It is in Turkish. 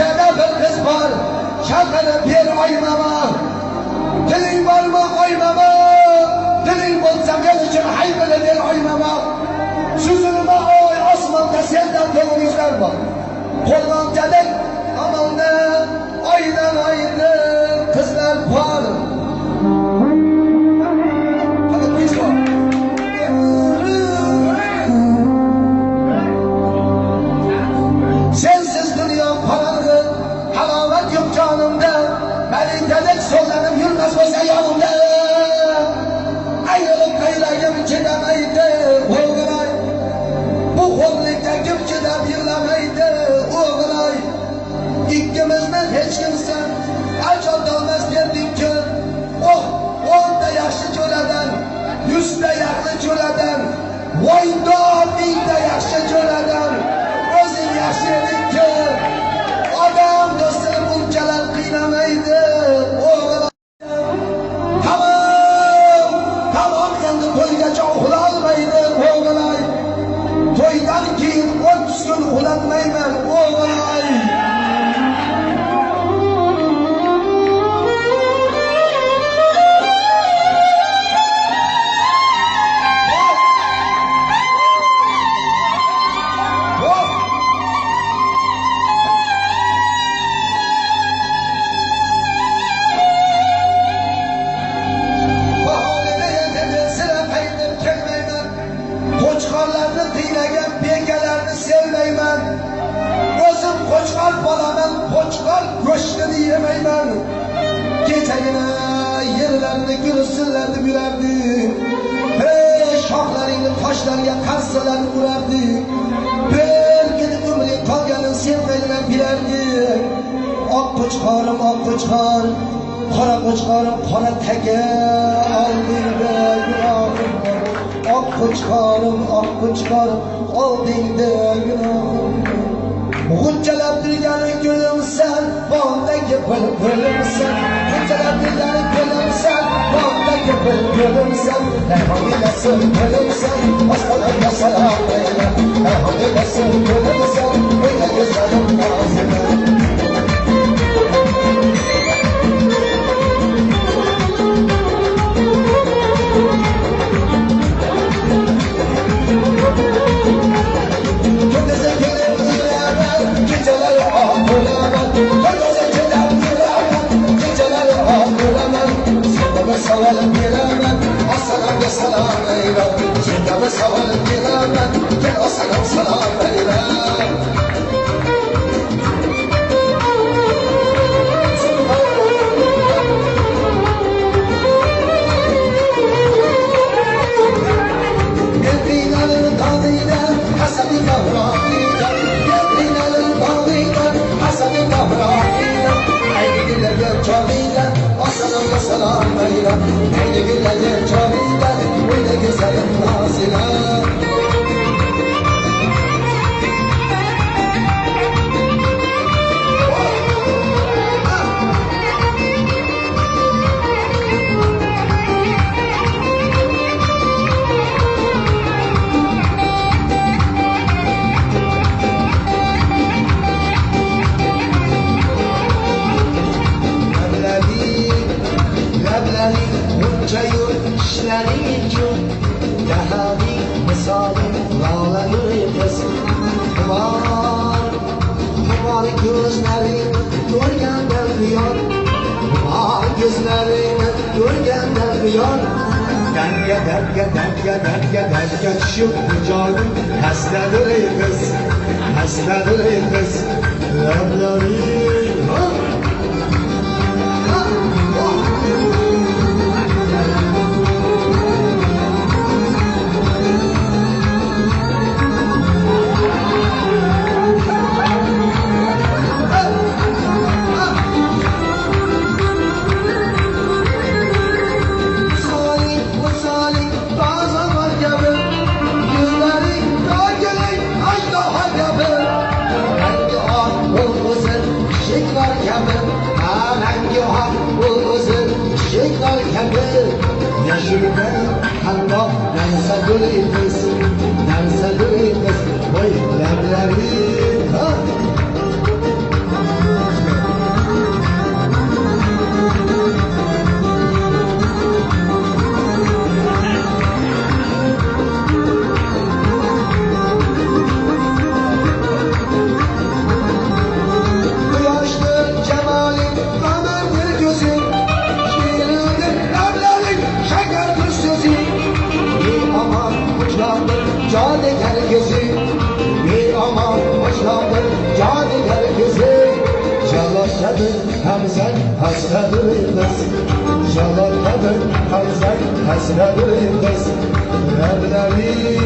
Köşede bir kız var, şarkını bir oynama. Dilin var mı oynama, dilin bolsa gel için haybını bir oynama. Süzülme oy asmanda senden dolu yüzler var. Koldan dedek amanın oynanaydı kızlar var. Hadi biz var. Sensiz dünya paranı, halavet yok canımda. Beni dedek sollanıp yürmez olsa yanımda. Ayrılıp gayrayım gidemeydi oğlay. Bu kollikte kim gidip yürlemeydi oğlay. İkimizden hiç kimsen acan dalmaz verdik ki. Oh, 10'da yaşlı cöleden, 100'de yaşlı cöleden, vayda 1000'de yaşlı cöleden, özün yaşlıydık ki. Adam dostunu buncalar kıynamaydı oğlay. Tamam yandı toygaca uğulanmaydı oğlay. Toydan keyin 30 gün uğulanmayman oğlay. Koçkarlarını kıynagan pekelerini sevmeymen. Özüm koçkar balaman, koçkar göçleri yemeymen. Gecegine yerlerini gülüsünlerdi gülerdi. Hey şahlarını taşlarına karsalarını vurardı. Bir gidip ömrü kalganın sevmeyle bilerdi. Ak koçkarım, ak koçkar, kara koçkarım, kara teke aldı be günahım var. Ak koçkarım, al dinde günahım. Hüccelep dilgeni gülüm sen, bağımdaki bülbülüm sen. Hüccelep dilgeni gülüm sen, bağımdaki bülbülüm sen. Elhamdülesin gülüm sen, hastalarına selam eyle. Elhamdülesin gülüm sen, öyle güzelim nazine. Savalım bilemem, aslanım selam eyle. Cindamı savalım bilemem, gel aslanım selam eyle. Gebrinalın dağıyla, hasadı kavrağıyla. Gebrinalın dağıyla, hasadı kavrağıyla. Haydi dile gel çağıyla, aslanım selam eyle. Haydi dile gel çağıyla, öyle güzelim nazile. Gözlerin görgenden rüyar, gözlerin görgenden rüyar. Derge şu canım hastadır kız, labları. Yaşırken hanım nerse gülüymüş, nerse gülüymüş, oy leblebi. kadın hem sen hasredir kız. Çalar kadın hem sen hasredir kız. Evleri